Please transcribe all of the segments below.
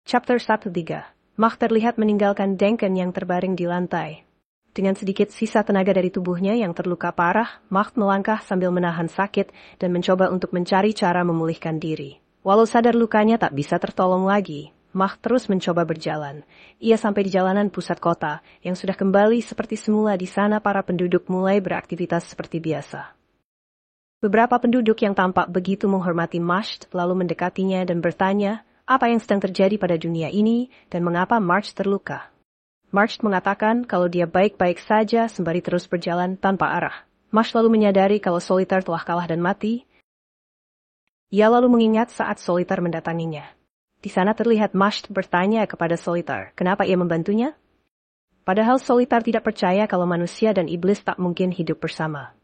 Chapter 1-3. Mach terlihat meninggalkan Denken yang terbaring di lantai. Dengan sedikit sisa tenaga dari tubuhnya yang terluka parah, Mach melangkah sambil menahan sakit dan mencoba untuk mencari cara memulihkan diri. Walau sadar lukanya tak bisa tertolong lagi, Mach terus mencoba berjalan. Ia sampai di jalanan pusat kota, yang sudah kembali seperti semula. Di sana para penduduk mulai beraktivitas seperti biasa. Beberapa penduduk yang tampak begitu menghormati Mach lalu mendekatinya dan bertanya, apa yang sedang terjadi pada dunia ini, dan mengapa March terluka. March mengatakan kalau dia baik-baik saja sembari terus berjalan tanpa arah. March lalu menyadari kalau Solitar telah kalah dan mati. Ia lalu mengingat saat Solitar mendatanginya. Di sana terlihat March bertanya kepada Solitar, kenapa ia membantunya? Padahal Solitar tidak percaya kalau manusia dan iblis tak mungkin hidup bersama.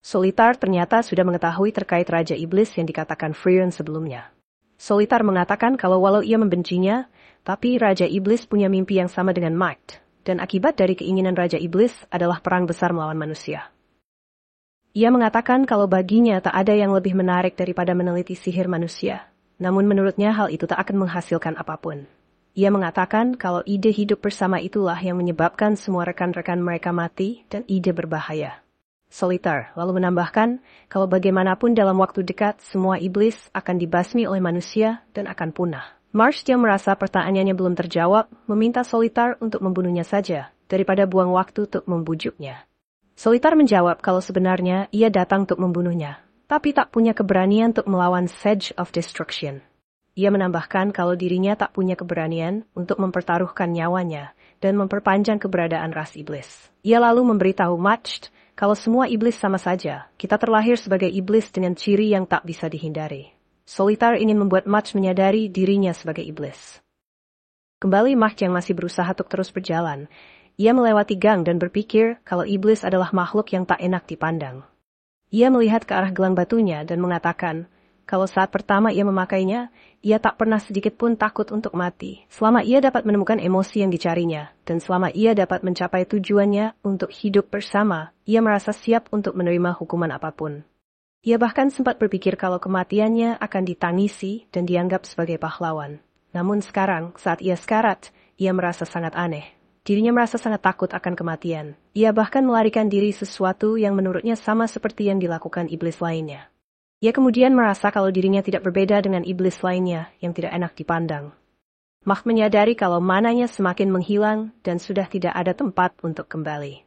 Solitar ternyata sudah mengetahui terkait Raja Iblis yang dikatakan Frieren sebelumnya. Solitar mengatakan kalau walau ia membencinya, tapi Raja Iblis punya mimpi yang sama dengan Mach, dan akibat dari keinginan Raja Iblis adalah perang besar melawan manusia. Ia mengatakan kalau baginya tak ada yang lebih menarik daripada meneliti sihir manusia, namun menurutnya hal itu tak akan menghasilkan apapun. Ia mengatakan kalau ide hidup bersama itulah yang menyebabkan semua rekan-rekan mereka mati dan ide berbahaya. Solitar lalu menambahkan, kalau bagaimanapun dalam waktu dekat semua iblis akan dibasmi oleh manusia dan akan punah. March yang merasa pertanyaannya belum terjawab, meminta Solitar untuk membunuhnya saja, daripada buang waktu untuk membujuknya. Solitar menjawab kalau sebenarnya ia datang untuk membunuhnya, tapi tak punya keberanian untuk melawan Sedge of Destruction. Ia menambahkan kalau dirinya tak punya keberanian untuk mempertaruhkan nyawanya dan memperpanjang keberadaan ras iblis. Ia lalu memberitahu Mach, kalau semua iblis sama saja, kita terlahir sebagai iblis dengan ciri yang tak bisa dihindari. Solitar ingin membuat Mach menyadari dirinya sebagai iblis. Kembali Mach yang masih berusaha untuk terus berjalan. Ia melewati gang dan berpikir kalau iblis adalah makhluk yang tak enak dipandang. Ia melihat ke arah gelang batunya dan mengatakan, kalau saat pertama ia memakainya, ia tak pernah sedikit pun takut untuk mati. Selama ia dapat menemukan emosi yang dicarinya, dan selama ia dapat mencapai tujuannya untuk hidup bersama, ia merasa siap untuk menerima hukuman apapun. Ia bahkan sempat berpikir kalau kematiannya akan ditangisi dan dianggap sebagai pahlawan. Namun sekarang, saat ia sekarat, ia merasa sangat aneh. Dirinya merasa sangat takut akan kematian. Ia bahkan melarikan diri sesuatu yang menurutnya sama seperti yang dilakukan iblis lainnya. Ia kemudian merasa kalau dirinya tidak berbeda dengan iblis lainnya yang tidak enak dipandang. Mach menyadari kalau mananya semakin menghilang dan sudah tidak ada tempat untuk kembali.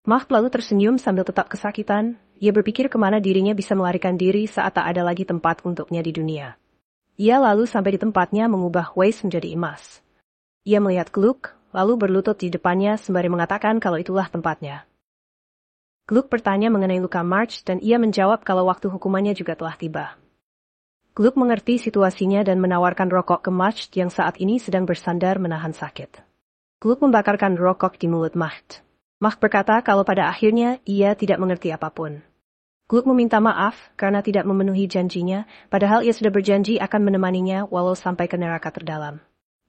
Mach lalu tersenyum sambil tetap kesakitan. Ia berpikir kemana dirinya bisa melarikan diri saat tak ada lagi tempat untuknya di dunia. Ia lalu sampai di tempatnya mengubah Weiss menjadi emas. Ia melihat Gluck, lalu berlutut di depannya sembari mengatakan kalau itulah tempatnya. Gluck bertanya mengenai luka March dan ia menjawab kalau waktu hukumannya juga telah tiba. Gluck mengerti situasinya dan menawarkan rokok ke March yang saat ini sedang bersandar menahan sakit. Gluck membakarkan rokok di mulut Mach. Mach berkata kalau pada akhirnya ia tidak mengerti apapun. Gluck meminta maaf karena tidak memenuhi janjinya, padahal ia sudah berjanji akan menemaninya walau sampai ke neraka terdalam.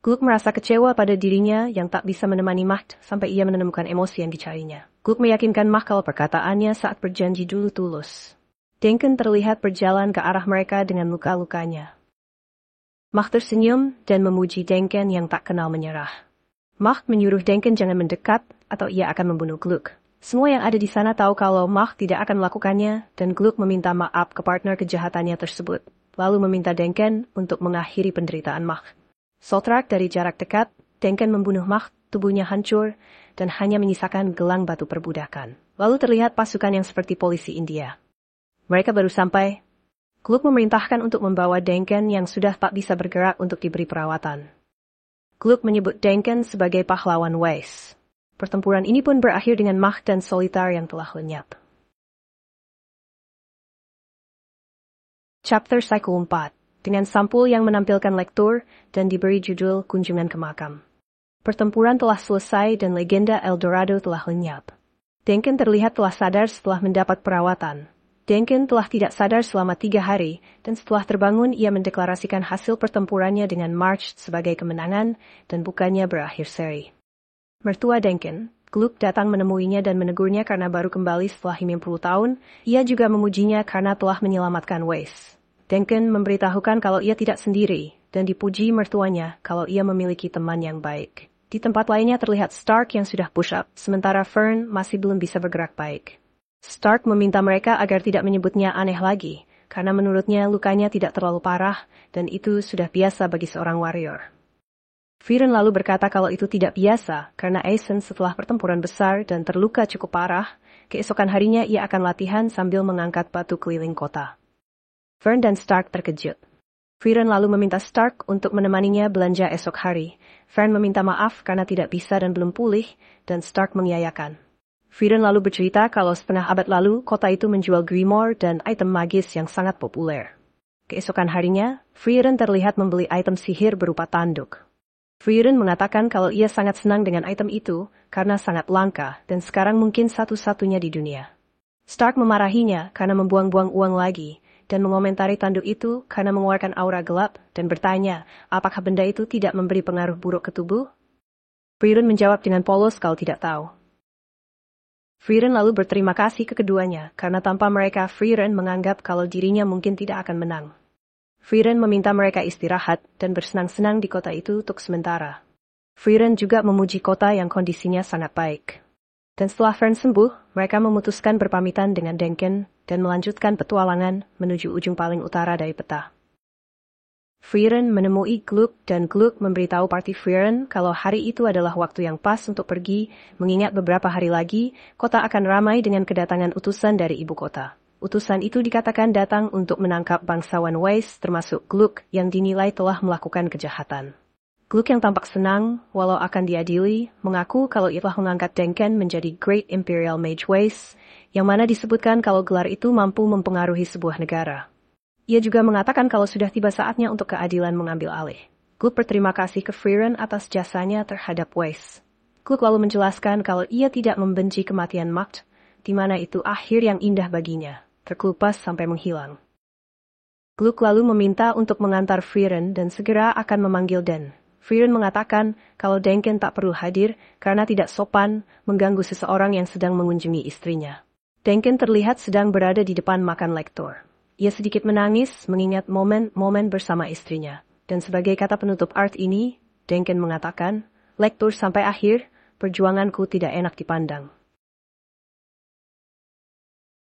Gluck merasa kecewa pada dirinya yang tak bisa menemani Mach sampai ia menemukan emosi yang dicarinya. Gluck meyakinkan Mach kalau perkataannya saat berjanji dulu tulus. Denken terlihat berjalan ke arah mereka dengan luka-lukanya. Mach tersenyum dan memuji Denken yang tak kenal menyerah. Mach menyuruh Denken jangan mendekat atau ia akan membunuh Gluck. Semua yang ada di sana tahu kalau Mach tidak akan melakukannya dan Gluck meminta maaf ke partner kejahatannya tersebut, lalu meminta Denken untuk mengakhiri penderitaan Mach. Sotrak dari jarak dekat, Denken membunuh Mach, tubuhnya hancur, dan hanya menyisakan gelang batu perbudakan. Lalu terlihat pasukan yang seperti polisi India. Mereka baru sampai. Gluck memerintahkan untuk membawa Denken yang sudah tak bisa bergerak untuk diberi perawatan. Gluck menyebut Denken sebagai pahlawan Weiss. Pertempuran ini pun berakhir dengan Mach dan Solitar yang telah lenyap. Chapter Cycle 4 dengan sampul yang menampilkan lektur dan diberi judul Kunjungan ke Makam. Pertempuran telah selesai dan legenda El Dorado telah lenyap. Denken terlihat telah sadar setelah mendapat perawatan. Denken telah tidak sadar selama 3 hari, dan setelah terbangun ia mendeklarasikan hasil pertempurannya dengan March sebagai kemenangan dan bukannya berakhir seri. Mertua Denken, Gluck datang menemuinya dan menegurnya karena baru kembali setelah 50 tahun, ia juga memujinya karena telah menyelamatkan Weiss. Denken memberitahukan kalau ia tidak sendiri, dan dipuji mertuanya kalau ia memiliki teman yang baik. Di tempat lainnya terlihat Stark yang sudah push up, sementara Fern masih belum bisa bergerak baik. Stark meminta mereka agar tidak menyebutnya aneh lagi, karena menurutnya lukanya tidak terlalu parah, dan itu sudah biasa bagi seorang warrior. Viren lalu berkata kalau itu tidak biasa, karena Aizen setelah pertempuran besar dan terluka cukup parah, keesokan harinya ia akan latihan sambil mengangkat batu keliling kota. Fern dan Stark terkejut. Viren lalu meminta Stark untuk menemaninya belanja esok hari. Fern meminta maaf karena tidak bisa dan belum pulih, dan Stark mengiyakan. Viren lalu bercerita kalau setengah abad lalu kota itu menjual grimoire dan item magis yang sangat populer. Keesokan harinya, Viren terlihat membeli item sihir berupa tanduk. Viren mengatakan kalau ia sangat senang dengan item itu karena sangat langka dan sekarang mungkin satu-satunya di dunia. Stark memarahinya karena membuang-buang uang lagi, dan mengomentari tanduk itu karena mengeluarkan aura gelap, dan bertanya, apakah benda itu tidak memberi pengaruh buruk ke tubuh? Viren menjawab dengan polos kalau tidak tahu. Viren lalu berterima kasih ke keduanya, karena tanpa mereka Viren menganggap kalau dirinya mungkin tidak akan menang. Viren meminta mereka istirahat dan bersenang-senang di kota itu untuk sementara. Viren juga memuji kota yang kondisinya sangat baik. Dan setelah Fern sembuh, mereka memutuskan berpamitan dengan Denken dan melanjutkan petualangan menuju ujung paling utara dari peta. Viren menemui Gluck dan Gluck memberitahu party Viren kalau hari itu adalah waktu yang pas untuk pergi, mengingat beberapa hari lagi, kota akan ramai dengan kedatangan utusan dari ibu kota. Utusan itu dikatakan datang untuk menangkap bangsawan Weiss termasuk Gluck yang dinilai telah melakukan kejahatan. Gluck yang tampak senang, walau akan diadili, mengaku kalau ia telah mengangkat Denken menjadi Great Imperial Mage Weiss, yang mana disebutkan kalau gelar itu mampu mempengaruhi sebuah negara. Ia juga mengatakan kalau sudah tiba saatnya untuk keadilan mengambil alih. Gluck berterima kasih ke Viren atas jasanya terhadap Weiss. Gluck lalu menjelaskan kalau ia tidak membenci kematian Macht, di mana itu akhir yang indah baginya, terkelupas sampai menghilang. Gluck lalu meminta untuk mengantar Viren dan segera akan memanggil Den. Viren mengatakan kalau Denken tak perlu hadir karena tidak sopan mengganggu seseorang yang sedang mengunjungi istrinya. Denken terlihat sedang berada di depan makan lektor. Ia sedikit menangis mengingat momen-momen bersama istrinya. Dan sebagai kata penutup art ini, Denken mengatakan, lektor sampai akhir, perjuanganku tidak enak dipandang.